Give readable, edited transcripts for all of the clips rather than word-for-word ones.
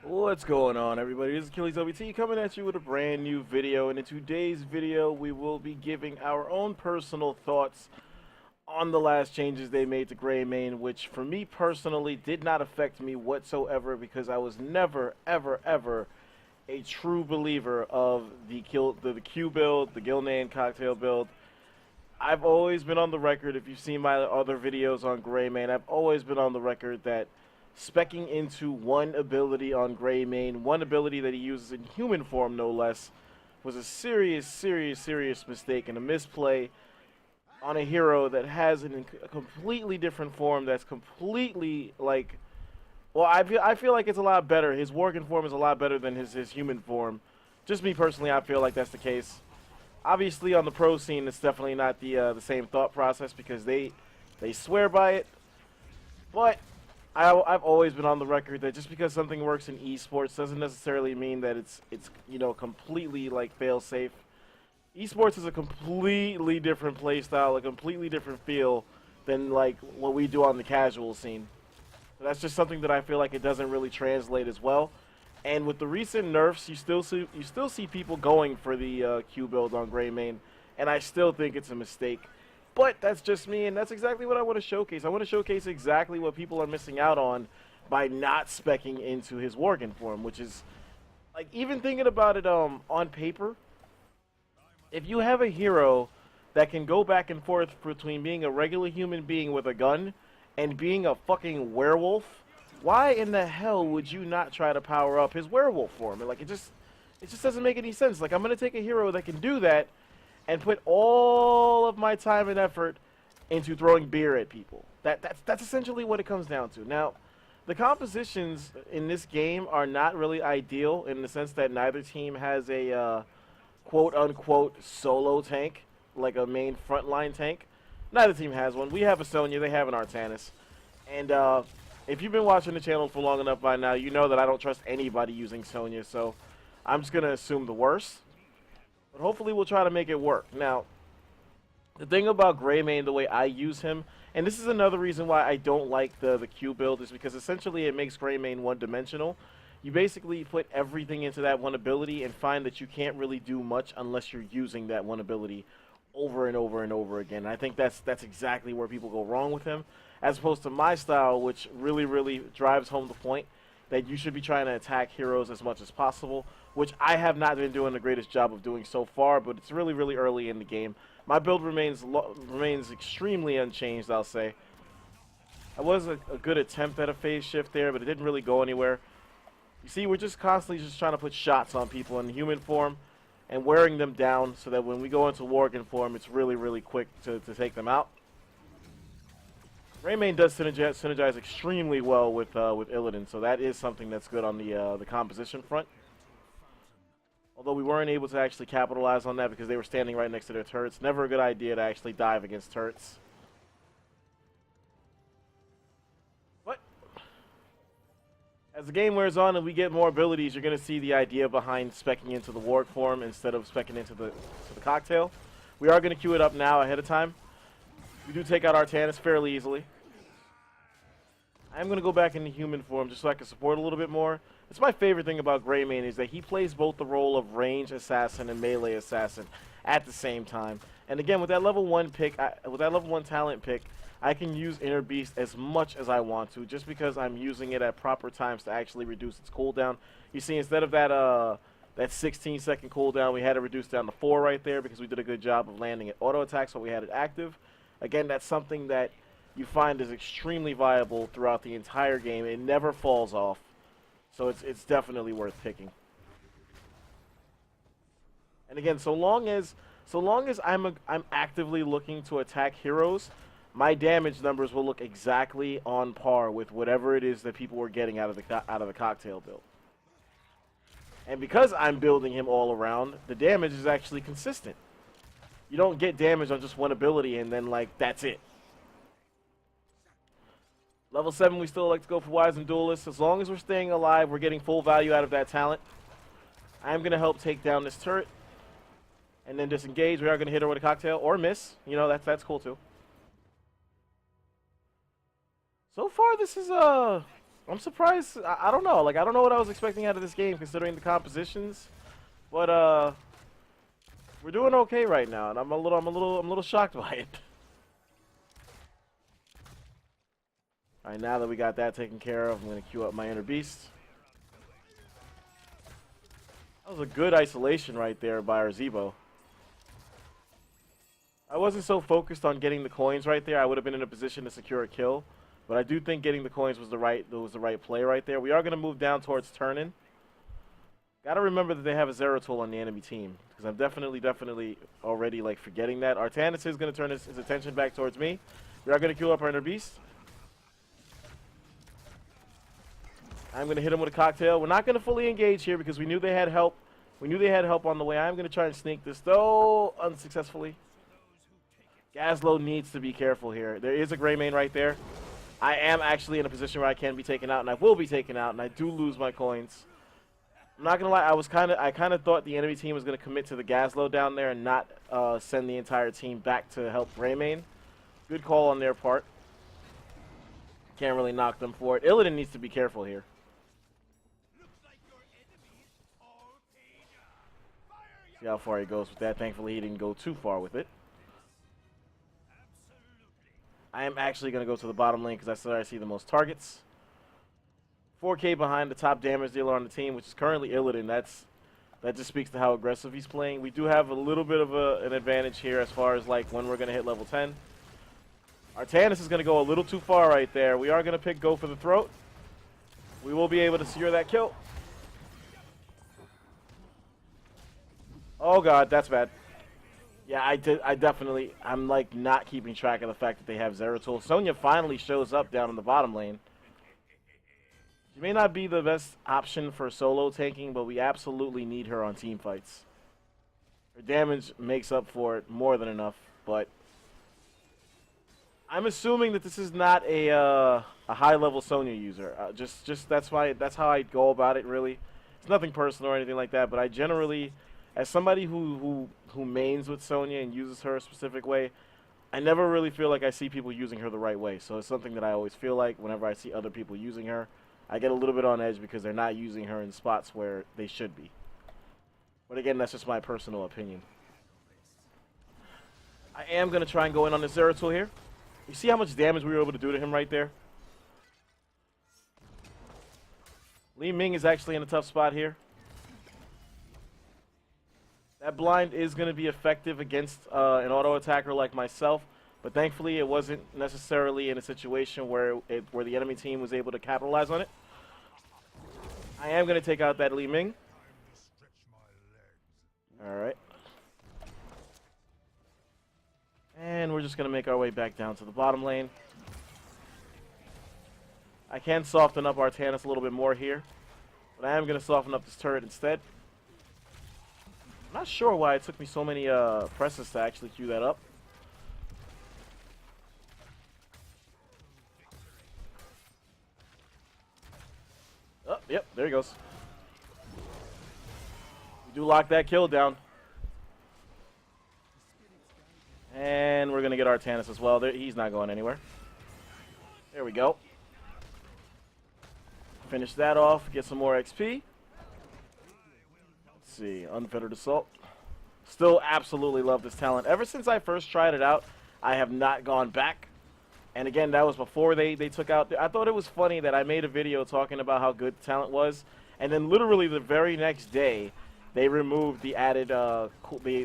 What's going on, everybody? This is Achilles WT coming at you with a brand new video, and in today's video we will be giving our own personal thoughts on the last changes they made to Greymane, which for me personally did not affect me whatsoever because I was never, ever, ever a true believer of the Q build, the Greymane cocktail build. I've always been on the record, if you've seen my other videos on Greymane, I've always been on the record that specking into one ability on Greymane, one ability that he uses in human form no less, was a serious mistake and a misplay on a hero that has a completely different form that's completely like, well, I feel like it's a lot better. His Worgen form is a lot better than his human form. Just me personally, I feel like that's the case. Obviously, on the pro scene, it's definitely not the same thought process because they swear by it. But I've always been on the record that just because something works in esports doesn't necessarily mean that it's completely like fail safe. Esports is a completely different play style, a completely different feel than like what we do on the casual scene. So that's just something that I feel like it doesn't really translate as well. And with the recent nerfs, you still see people going for the Q build on Greymane, and I still think it's a mistake. But that's just me, and that's exactly what I want to showcase. I want to showcase exactly what people are missing out on by not specking into his Worgen form, which is, like, even thinking about it on paper, if you have a hero that can go back and forth between being a regular human being with a gun and being a fucking werewolf, why in the hell would you not try to power up his werewolf form? Like, it just doesn't make any sense. Like, I'm going to take a hero that can do that and put all of my time and effort into throwing beer at people. That's essentially what it comes down to. Now, the compositions in this game are not really ideal in the sense that neither team has a quote-unquote solo tank, like a main frontline tank. Neither team has one. We have a Sonya, they have an Artanis. And if you've been watching the channel for long enough by now, you know that I don't trust anybody using Sonya, so I'm just going to assume the worst. But hopefully we'll try to make it work. Now, the thing about Greymane, the way I use him, and this is another reason why I don't like the Q build, is because essentially it makes Greymane one-dimensional. You basically put everything into that one ability and find that you can't really do much unless you're using that one ability over and over and over again. I think that's exactly where people go wrong with him, as opposed to my style, which really drives home the point that you should be trying to attack heroes as much as possible, which I have not been doing the greatest job of doing so far, but it's really early in the game. My build remains extremely unchanged, I'll say. I was a good attempt at a phase shift there, but it didn't really go anywhere. You see, we're just constantly just trying to put shots on people in human form and wearing them down so that when we go into Worgen form, it's really quick to take them out. Greymane does synergize extremely well with Illidan, so that is something that's good on the composition front. Although we weren't able to actually capitalize on that because they were standing right next to their turrets. Never a good idea to actually dive against turrets. But as the game wears on and we get more abilities, you're going to see the idea behind specking into the Warg form instead of specking into the cocktail. We are going to queue it up now ahead of time. We do take out Artanis fairly easily. I'm going to go back into human form just so I can support a little bit more. It's my favorite thing about Greymane is that he plays both the role of range assassin and melee assassin at the same time. And again, with that level 1 pick, with that level 1 talent pick, I can use Inner Beast as much as I want to, just because I'm using it at proper times to actually reduce its cooldown. You see, instead of that 16-second cooldown, we had it reduced down to 4 right there because we did a good job of landing at auto attack, so we had it active. Again, that's something that you find is extremely viable throughout the entire game. It never falls off, so it's definitely worth picking. And again, so long as I'm actively looking to attack heroes, my damage numbers will look exactly on par with whatever it is that people were getting out of the cocktail build. And because I'm building him all around, the damage is actually consistent. You don't get damage on just one ability and then, like, that's it. Level 7, we still like to go for Wives and Duelists. As long as we're staying alive, we're getting full value out of that talent. I'm going to help take down this turret. And then disengage. We are going to hit her with a cocktail. Or miss. You know, that's cool too. So far, this is I'm surprised. I don't know. Like, I don't know what I was expecting out of this game, considering the compositions. But we're doing okay right now, and I'm a little shocked by it. All right, now that we got that taken care of, I'm gonna queue up my inner beast. That was a good isolation right there by our Zebo. I wasn't so focused on getting the coins right there. I would have been in a position to secure a kill. But I do think getting the coins was the right play right there. We are going to move down towards turning. Got to remember that they have a Zeratul on the enemy team, because I'm definitely already like forgetting that. Artanis is going to turn his attention back towards me. We are going to queue up our inner beast. I'm going to hit him with a cocktail. We're not going to fully engage here because we knew they had help. We knew they had help on the way. I'm going to try and sneak this, though unsuccessfully. Gazlo needs to be careful here. There is a Greymane right there. I am actually in a position where I can be taken out, and I will be taken out, and I do lose my coins. I'm not gonna lie, I kind of thought the enemy team was gonna commit to the Gazlo down there and not send the entire team back to help Greymane. Good call on their part. Can't really knock them for it. Illidan needs to be careful here. See how far he goes with that. Thankfully, he didn't go too far with it. I am actually going to go to the bottom lane because that's where I see the most targets. 4K behind the top damage dealer on the team, which is currently Illidan. That just speaks to how aggressive he's playing. We do have a little bit of an advantage here as far as like when we're going to hit level 10. Artanis is going to go a little too far right there. We are going to pick Go for the Throat. We will be able to secure that kill. Oh god, that's bad. Yeah, I'm like not keeping track of the fact that they have Zeratul. Sonya finally shows up down in the bottom lane. She may not be the best option for solo tanking, but we absolutely need her on team fights. Her damage makes up for it more than enough, but I'm assuming that this is not a high-level Sonya user. Just that's how I go about it. Really, it's nothing personal or anything like that. But I generally, as somebody who mains with Sonya and uses her a specific way, I never really feel like I see people using her the right way. So it's something that I always feel like whenever I see other people using her, I get a little bit on edge because they're not using her in spots where they should be. But again, that's just my personal opinion. I am going to try and go in on this Zeratul here. You see how much damage we were able to do to him right there? Li Ming is actually in a tough spot here. That blind is going to be effective against an auto attacker like myself, but thankfully it wasn't necessarily in a situation where the enemy team was able to capitalize on it. I am going to take out that Li Ming. Alright. And we're just going to make our way back down to the bottom lane. I can soften up Artanis a little bit more here, but I am going to soften up this turret instead. I'm not sure why it took me so many presses to actually queue that up. Oh, yep, there he goes. We do lock that kill down. And we're going to get Artanis as well. He's not going anywhere. There we go. Finish that off, get some more XP. Let's see, Unfettered Assault. Still absolutely love this talent. Ever since I first tried it out, I have not gone back. And again, that was before they took out... I thought it was funny that I made a video talking about how good the talent was. And then literally the very next day, they removed the added, the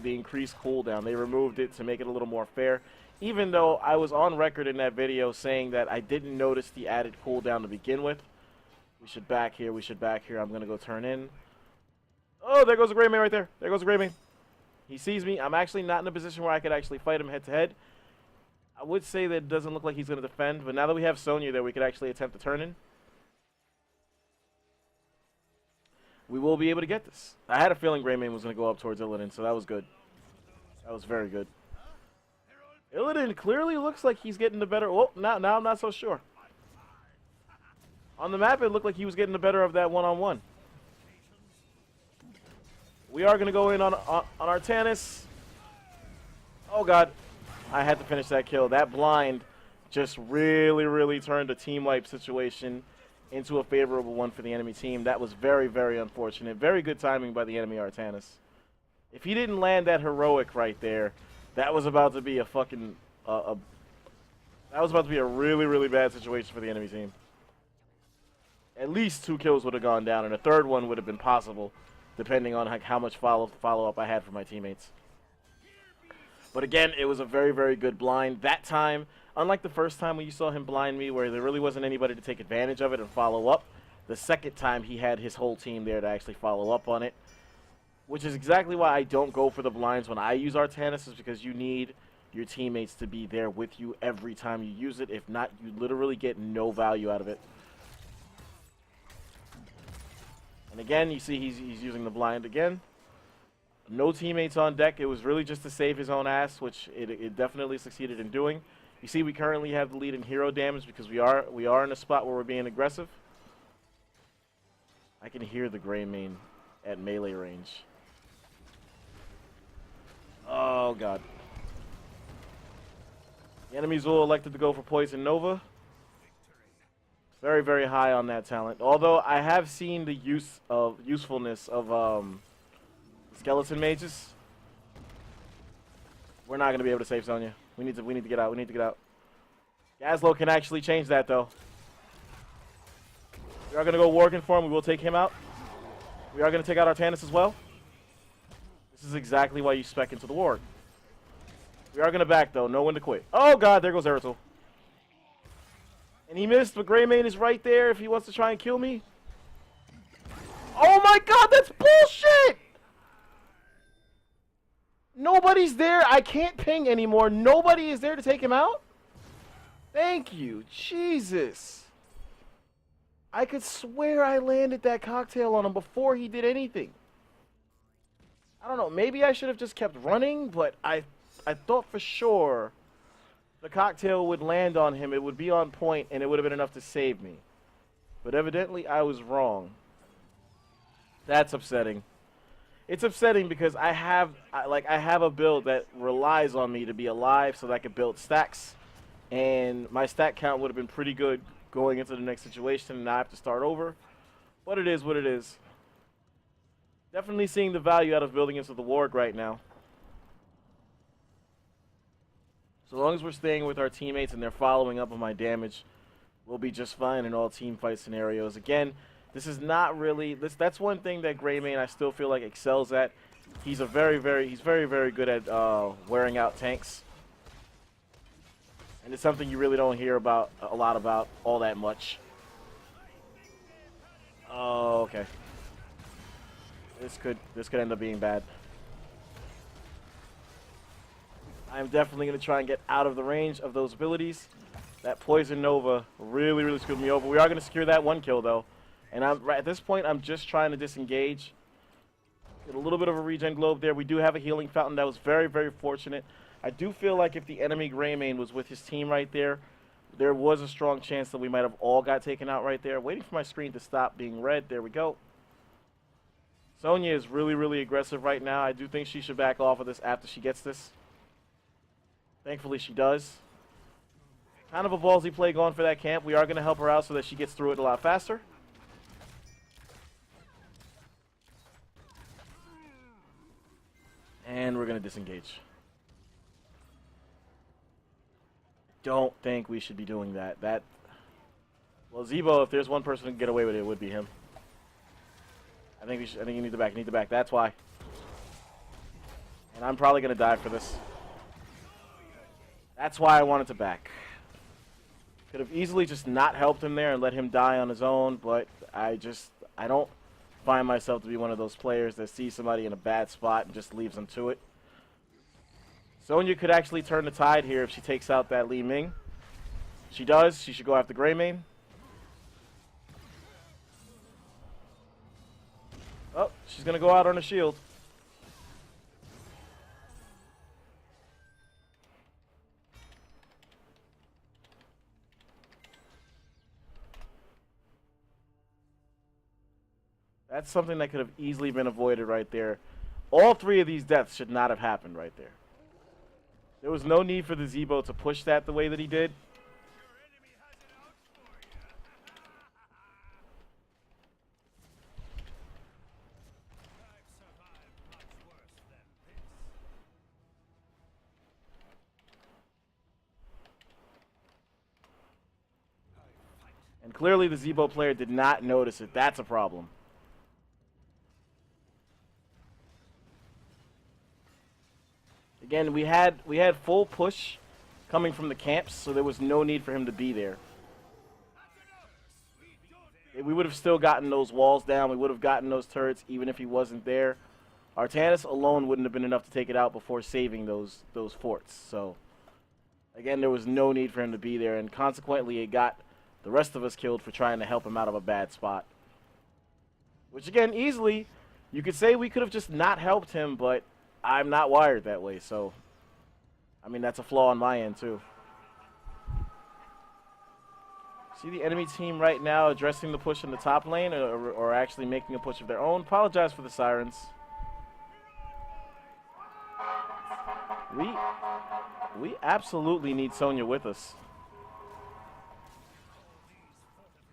increased cooldown. They removed it to make it a little more fair. Even though I was on record in that video saying that I didn't notice the added cooldown to begin with. We should back here. We should back here. I'm going to go turn in. Oh, there goes the Greymane right there. There goes the Greymane. He sees me. I'm actually not in a position where I could actually fight him head-to-head. I would say that it doesn't look like he's going to defend, but now that we have Sonya there, we could actually attempt to turn in. We will be able to get this. I had a feeling Greymane was going to go up towards Illidan, so that was good. That was very good. Illidan clearly looks like he's getting the better... Oh, now I'm not so sure. On the map, it looked like he was getting the better of that one-on-one. We are going to go in on Artanis. Oh, God. I had to finish that kill. That blind just really turned a team wipe situation into a favorable one for the enemy team. That was very, very unfortunate. Very good timing by the enemy Artanis. If he didn't land that heroic right there, that was about to be a fucking that was about to be a really, really bad situation for the enemy team. At least 2 kills would have gone down, and a third one would have been possible, depending on how much follow-up I had from my teammates. But again, it was a very, very good blind. That time, unlike the first time when you saw him blind me, where there really wasn't anybody to take advantage of it and follow up, the second time he had his whole team there to actually follow up on it, which is exactly why I don't go for the blinds when I use Artanis, is because you need your teammates to be there with you every time you use it. If not, you literally get no value out of it. And again, you see he's using the blind again. No teammates on deck. It was really just to save his own ass, which it definitely succeeded in doing. You see we currently have the lead in hero damage because we are in a spot where we're being aggressive. I can hear the Greymane at melee range. Oh, God. The enemy Zul elected to go for Poison Nova. Very, very high on that talent. Although I have seen the usefulness of skeleton mages. We're not going to be able to save Sonya. We need to get out. We need to get out. Gazlo can actually change that, though. We are going to go Worgen for him. We will take him out. We are going to take out Artanis as well. This is exactly why you spec into the ward. We are going to back, though. Know when to quit. Oh, God. There goes Erythel. And he missed, but Greymane is right there if he wants to try and kill me. Oh, my God. That's bullshit. Nobody's there. I can't ping anymore. Nobody is there to take him out? Thank you. Jesus. I could swear I landed that cocktail on him before he did anything. I don't know. Maybe I should have just kept running, but I thought for sure the cocktail would land on him. It would be on point, and it would have been enough to save me. But evidently, I was wrong. That's upsetting. It's upsetting because I have a build that relies on me to be alive so that I could build stacks, and my stack count would have been pretty good going into the next situation, and now I have to start over. But it is what it is. Definitely seeing the value out of building into the ward right now. So long as we're staying with our teammates and they're following up on my damage, we'll be just fine in all team fight scenarios. Again, this is not really that's one thing that Greymane I still feel like excels at. He's very, very good at wearing out tanks. And it's something you really don't hear about a lot about all that much. Oh, okay. This could end up being bad. I'm definitely going to try and get out of the range of those abilities. That Poison Nova really, really screwed me over. We are going to secure that 1 kill, though. And at this point, I'm just trying to disengage. Get a little bit of a regen globe there. We do have a healing fountain. That was very, very fortunate. I do feel like if the enemy Greymane was with his team right there, there was a strong chance that we might have all got taken out right there. Waiting for my screen to stop being red. There we go. Sonya is really, really aggressive right now. I do think she should back off of this after she gets this. Thankfully, she does. Kind of a ballsy play going for that camp. We are going to help her out so that she gets through it a lot faster. And we're going to disengage. Don't think we should be doing that. Well, Zebo, if there's one person who can get away with it, it would be him. I think you need to back. You need to back. That's why. And I'm probably going to die for this. That's why I wanted to back. Could have easily just not helped him there and let him die on his own, but I don't find myself to be one of those players that sees somebody in a bad spot and just leaves them to it. Sonya could actually turn the tide here if she takes out that Li Ming. She does. She should go after Greymane. Oh, she's going to go out on a shield. That's something that could have easily been avoided right there. All 3 of these deaths should not have happened right there. There was no need for the Zebo to push that the way that he did. And clearly the Zebo player did not notice it. That's a problem. Again, we had full push coming from the camps, so there was no need for him to be there. We would have still gotten those walls down. We would have gotten those turrets even if he wasn't there. Artanis alone wouldn't have been enough to take it out before saving those forts. So, again, there was no need for him to be there, and consequently it got the rest of us killed for trying to help him out of a bad spot. Which, again, easily, you could say we could have just not helped him, but I'm not wired that way, so, I mean, that's a flaw on my end, too. See the enemy team right now addressing the push in the top lane or actually making a push of their own. Apologize for the sirens. We absolutely need Sonya with us.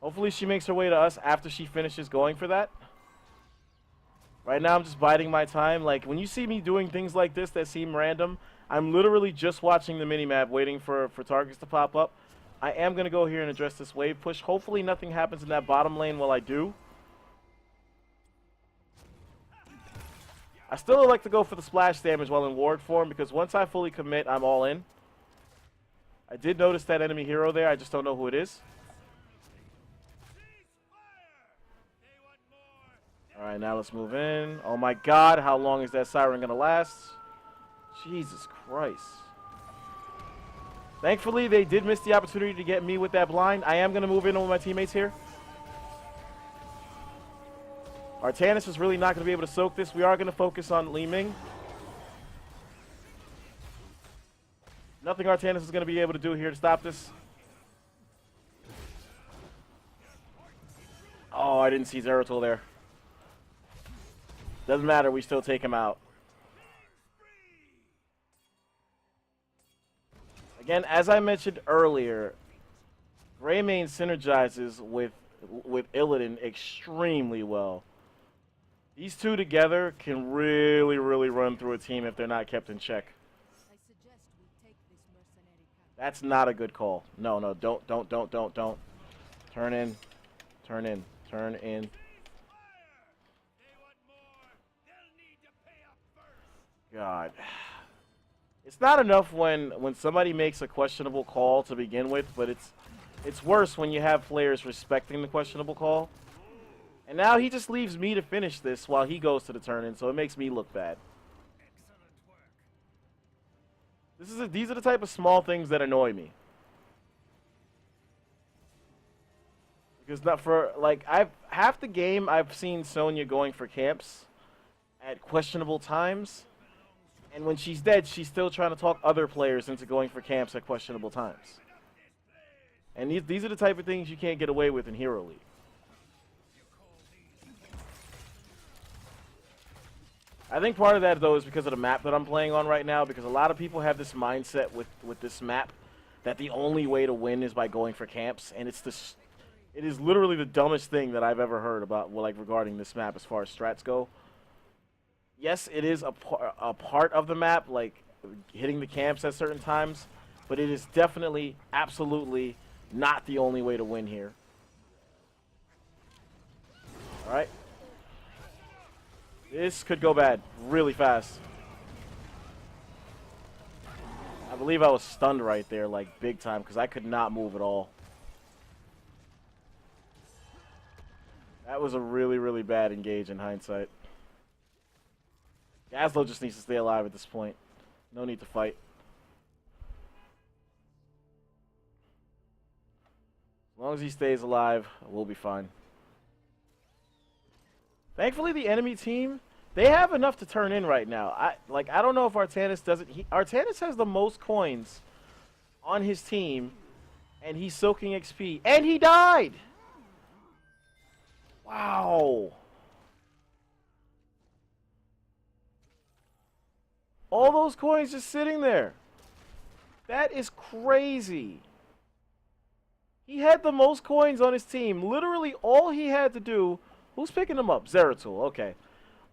Hopefully she makes her way to us after she finishes going for that. Right now I'm just biding my time. Like, when you see me doing things like this that seem random, I'm literally just watching the minimap waiting for targets to pop up. I am going to go here and address this wave push. Hopefully nothing happens in that bottom lane while I do. I still like to go for the splash damage while in ward form because once I fully commit, I'm all in. I did notice that enemy hero there. I just don't know who it is. Alright, now let's move in. Oh my god, how long is that siren going to last? Jesus Christ. Thankfully, they did miss the opportunity to get me with that blind. I am going to move in with my teammates here. Artanis is really not going to be able to soak this. We are going to focus on Li Ming. Nothing Artanis is going to be able to do here to stop this. Oh, I didn't see Zeratul there. Doesn't matter, we still take him out. Again, as I mentioned earlier, Greymane synergizes with Illidan extremely well. These two together can really, really run through a team if they're not kept in check. That's not a good call. No, no, don't. Turn in, turn in, turn in. God. It's not enough when somebody makes a questionable call to begin with, but it's worse when you have players respecting the questionable call. And now he just leaves me to finish this while he goes to the turn-in, so it makes me look bad. These are the type of small things that annoy me. Because not for like half the game I've seen Sonya going for camps at questionable times. And when she's dead, she's still trying to talk other players into going for camps at questionable times. And these are the type of things you can't get away with in Hero League. I think part of that, though, is because of the map that I'm playing on right now, because a lot of people have this mindset with this map that the only way to win is by going for camps, and it is literally the dumbest thing that I've ever heard about, well, like, regarding this map as far as strats go. Yes, it is a part of the map, like hitting the camps at certain times, but it is definitely, absolutely not the only way to win here. All right. This could go bad really fast. I believe I was stunned right there, like big time, because I could not move at all. That was a really, really bad engage in hindsight. Gaslow just needs to stay alive at this point. No need to fight. As long as he stays alive, we'll be fine. Thankfully, the enemy team, they have enough to turn in right now. I don't know if Artanis does it. Artanis has the most coins on his team, and he's soaking XP. And he died! Wow. All those coins just sitting there. That is crazy. He had the most coins on his team. Literally all he had to do... Who's picking him up? Zeratul. Okay.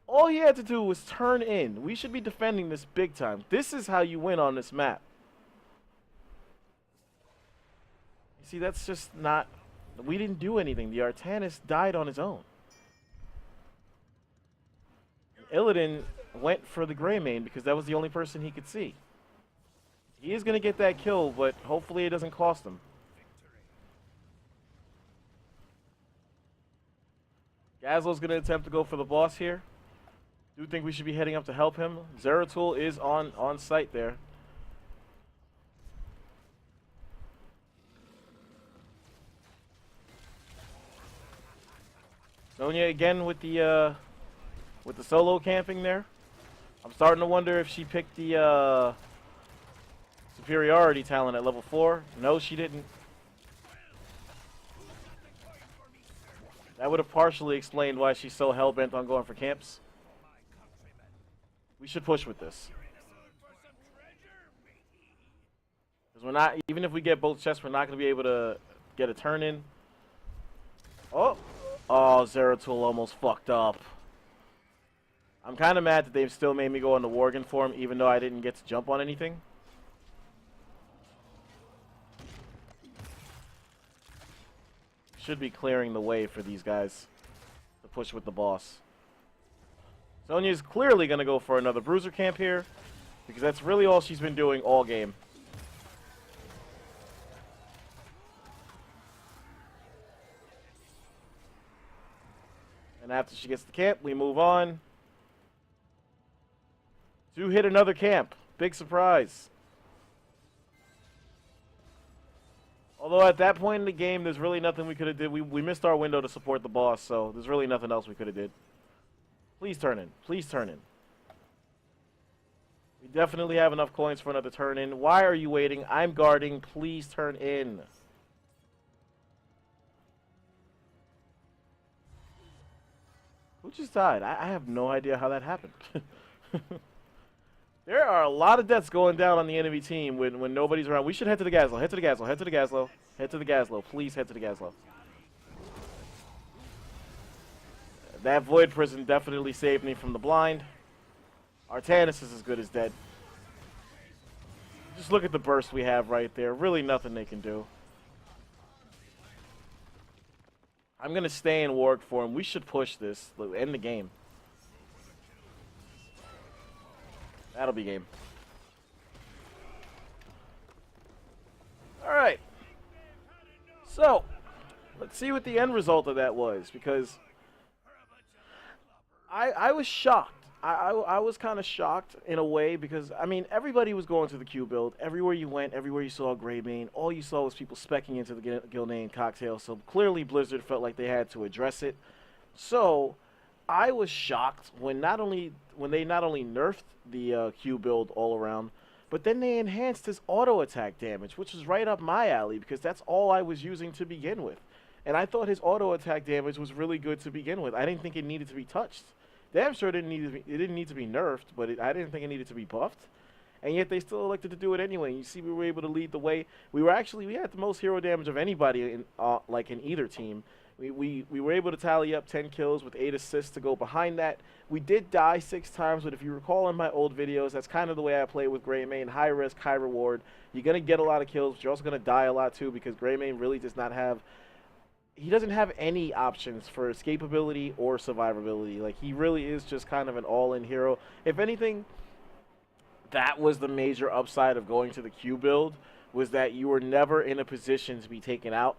All he had to do was turn in. We should be defending this big time. This is how you win on this map. You see, that's just not We didn't do anything. The Artanis died on his own. Illidan went for the Greymane because that was the only person he could see. He is going to get that kill, but hopefully it doesn't cost him. Gazlo's going to attempt to go for the boss here. Do think we should be heading up to help him. Zeratul is on site there. Sonya again with the solo camping there. I'm starting to wonder if she picked the superiority talent at level 4. No, she didn't. That would have partially explained why she's so hell-bent on going for camps. We should push with this. Because we're not, even if we get both chests, we're not going to be able to get a turn in. Oh, Zeratul almost fucked up. I'm kind of mad that they've still made me go into Worgen form, even though I didn't get to jump on anything. Should be clearing the way for these guys to push with the boss. Sonya's clearly going to go for another bruiser camp here, because that's really all she's been doing all game. And after she gets the camp, we move on to hit another camp. Big surprise. Although at that point in the game, there's really nothing we could have did. We missed our window to support the boss, so there's really nothing else we could have did. Please turn in. Please turn in. We definitely have enough coins for another turn in. Why are you waiting? I'm guarding. Please turn in. Who just died? I have no idea how that happened. There are a lot of deaths going down on the enemy team when nobody's around. We should head to the Gazlo. Head to the Gazlo. Head to the Gazlo. Head to the Gazlo. Please head to the Gazlo. That Void Prison definitely saved me from the blind. Artanis is as good as dead. Just look at the burst we have right there. Really nothing they can do. I'm going to stay in Warg for him. We should push this. End the game. That'll be game. Alright. So, let's see what the end result of that was, because I was shocked. I was kind of shocked in a way, because, I mean, everybody was going to the Q build. Everywhere you went, everywhere you saw Greymane, all you saw was people specking into the Gilnean cocktail, so clearly Blizzard felt like they had to address it. So, I was shocked when they not only nerfed the Q build all around, but then they enhanced his auto attack damage, which was right up my alley, because that's all I was using to begin with. And I thought his auto attack damage was really good to begin with. I didn't think it needed to be touched. Damn sure it didn't need to be nerfed, but I didn't think it needed to be buffed. And yet they still elected to do it anyway. You see, we were able to lead the way. We had the most hero damage of anybody in in either team. We were able to tally up 10 kills with 8 assists to go behind that. We did die 6 times, but if you recall in my old videos, that's kind of the way I play with Greymane. High risk, high reward. You're going to get a lot of kills, but you're also going to die a lot too, because Greymane really does not have... He doesn't have any options for escapability or survivability. Like, he really is just kind of an all-in hero. If anything, that was the major upside of going to the Q build, was that you were never in a position to be taken out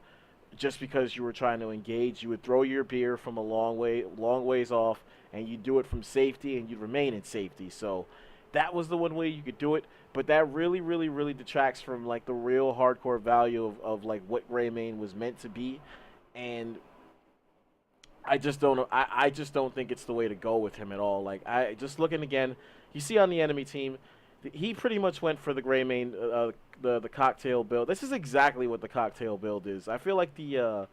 just because you were trying to engage. You would throw your beer from a long ways off, and you'd do it from safety, and you'd remain in safety. So that was the one way you could do it, but that really, really, really detracts from, like, the real hardcore value of like, what Greymane was meant to be. And I just don't think it's the way to go with him at all. Like, just looking again, you see on the enemy team, he pretty much went for the Greymane, the cocktail build. This is exactly what the cocktail build is. I feel like the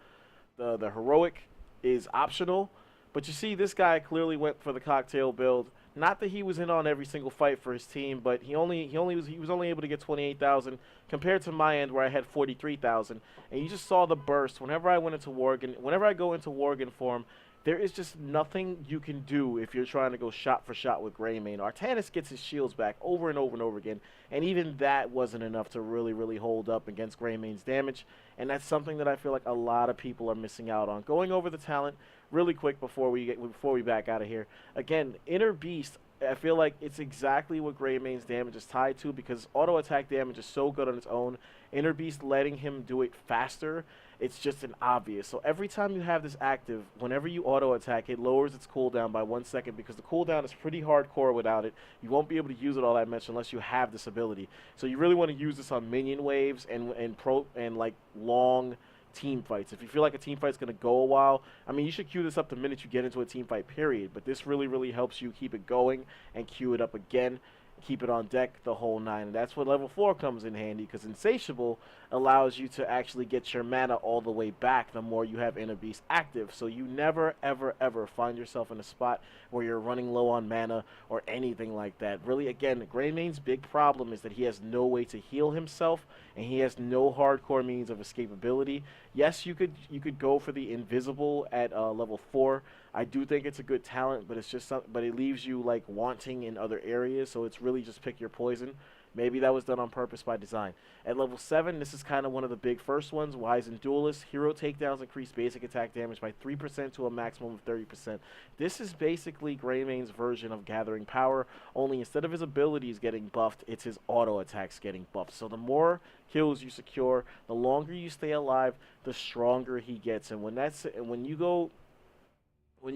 heroic is optional, but you see this guy clearly went for the cocktail build. Not that he was in on every single fight for his team, but he was only able to get 28,000 compared to my end where I had 43,000. And you just saw the burst whenever I went into Worgen. Whenever I go into Worgen form, there is just nothing you can do if you're trying to go shot for shot with Greymane. Artanis gets his shields back over and over and over again, and even that wasn't enough to really hold up against Greymane's damage, and that's something that I feel like a lot of people are missing out on. Going over the talent really quick before we back out of here. Again, Inner Beast, I feel like it's exactly what Greymane's damage is tied to, because auto attack damage is so good on its own. Inner Beast letting him do it faster, it's just an obvious. So every time you have this active, whenever you auto attack, it lowers its cooldown by 1 second, because the cooldown is pretty hardcore without it. You won't be able to use it all that much unless you have this ability. So you really want to use this on minion waves and like long team fights. If you feel like a team fight's going to go a while, I mean, you should queue this up the minute you get into a team fight, period. But this really helps you keep it going and queue it up again, keep it on deck, the whole nine. And that's where level 4 comes in handy, because Insatiable allows you to actually get your mana all the way back the more you have Inner Beast active. So you never, ever find yourself in a spot where you're running low on mana or anything like that. Really, again, Greymane's big problem is that he has no way to heal himself, and he has no hardcore means of escapability. Yes, you could go for the Invisible at level 4. I do think it's a good talent, but it's just but it leaves you like wanting in other areas, so it's really just pick your poison. Maybe that was done on purpose by design. At level 7, this is kind of one of the big first ones. Wizened Duelist. Hero takedowns increase basic attack damage by 3% to a maximum of 30%. This is basically Greymane's version of Gathering Power, only instead of his abilities getting buffed, it's his auto attacks getting buffed. So the more kills you secure, the longer you stay alive, the stronger he gets. And when you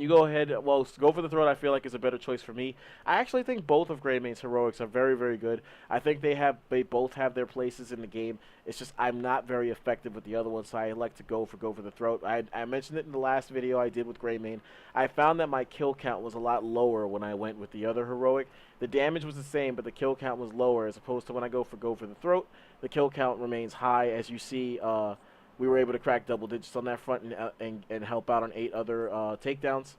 go ahead, well, go for the throat, I feel like is a better choice for me. I actually think both of Greymane's heroics are very good. I think they both have their places in the game. It's just I'm not very effective with the other one, so I like to go for the throat. I mentioned it in the last video I did with Greymane. I found that my kill count was a lot lower when I went with the other heroic. The damage was the same, but the kill count was lower, as opposed to when I go for the throat. The kill count remains high, as you see. We were able to crack double digits on that front and help out on 8 other takedowns.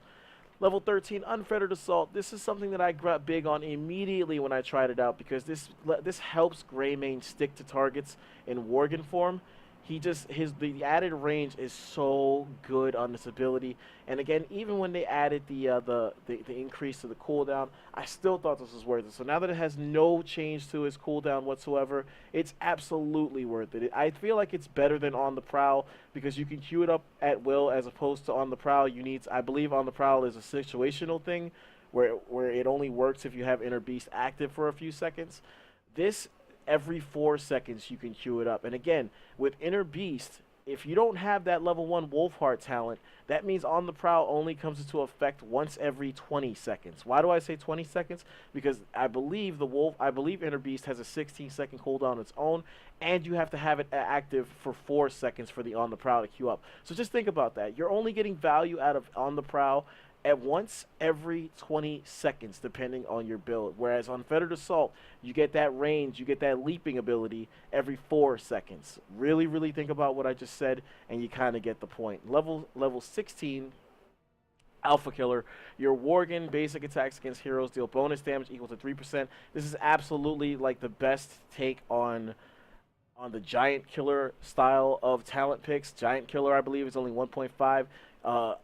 Level 13, Unfettered Assault. This is something that I got big on immediately when I tried it out, because this helps Greymane stick to targets in Worgen form. The added range is so good on this ability. And again, even when they added the increase to the cooldown, I still thought this was worth it. So now that it has no change to its cooldown whatsoever, it's absolutely worth it. I feel like it's better than On the Prowl, because you can queue it up at will, as opposed to On the Prowl. I believe On the Prowl is a situational thing where it only works if you have Inner Beast active for a few seconds. This, every 4 seconds you can queue it up. And again, with Inner Beast, if you don't have that level 1 Wolfheart talent, that means On the Prowl only comes into effect once every 20 seconds. Why do I say 20 seconds? Because I believe Inner Beast has a 16-second cooldown on its own, and you have to have it active for 4 seconds for the On the Prowl to queue up. So just think about that. You're only getting value out of On the Prowl at once every 20 seconds, depending on your build. Whereas on Unfettered Assault, you get that range, you get that leaping ability every 4 seconds. Really think about what I just said, and you kind of get the point. Level 16, Alpha Killer. Your Worgen basic attacks against heroes deal bonus damage equal to 3%. This is absolutely like the best take on the Giant Killer style of talent picks. Giant Killer, I believe, is only 1.5.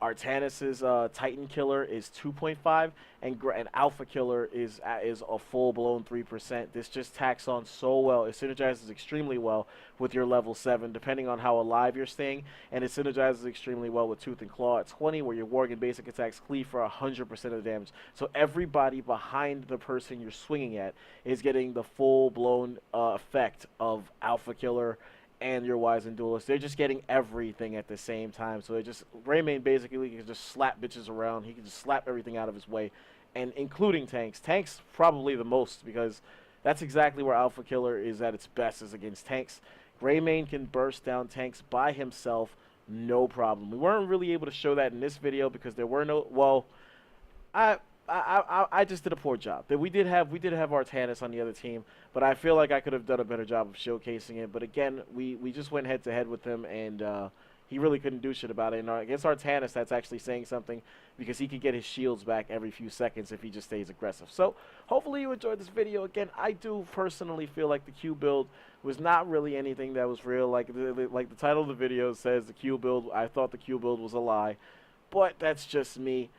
Artanis's Titan Killer is 2.5, and Alpha Killer is a full-blown 3%. This just tacks on so well. It synergizes extremely well with your level 7, depending on how alive you're staying, and it synergizes extremely well with Tooth and Claw at 20, where your Worgen basic attacks cleave for 100% of the damage. So everybody behind the person you're swinging at is getting the full-blown effect of Alpha Killer and your Wizened Duelist. They're just getting everything at the same time. So Greymane basically can just slap bitches around. He can just slap everything out of his way, and including tanks. Tanks probably the most, because that's exactly where Alpha Killer is at its best, is against tanks. Greymane can burst down tanks by himself, no problem. We weren't really able to show that in this video because there were no, well, I just did a poor job. We did have Artanis on the other team, but I feel like I could have done a better job of showcasing it. But again, we just went head to head with him, and he really couldn't do shit about it. And against Artanis, that's actually saying something, because he could get his shields back every few seconds if he just stays aggressive. So hopefully you enjoyed this video. Again, I do personally feel like the Q build was not really anything that was real. Like the title of the video says, the Q build. I thought the Q build was a lie. But that's just me.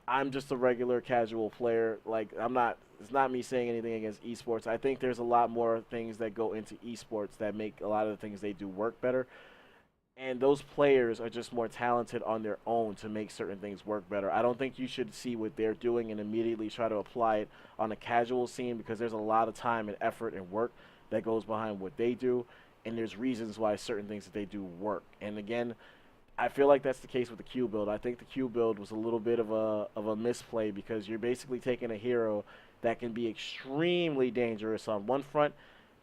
I'm just a regular casual player. Like, it's not me saying anything against esports. I think there's a lot more things that go into esports that make a lot of the things they do work better. And those players are just more talented on their own to make certain things work better. I don't think you should see what they're doing and immediately try to apply it on a casual scene, because there's a lot of time and effort and work that goes behind what they do, and there's reasons why certain things that they do work. And again, I feel like that's the case with the Q build. I think the Q build was a little bit of a misplay, because you're basically taking a hero that can be extremely dangerous on one front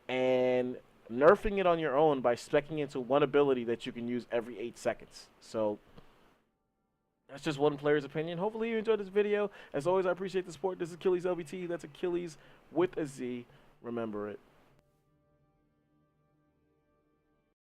and nerfing it on your own by specking into one ability that you can use every 8 seconds. So that's just one player's opinion. Hopefully you enjoyed this video. As always, I appreciate the support. This is Achilles LBT. That's Achilles with a Z. Remember it.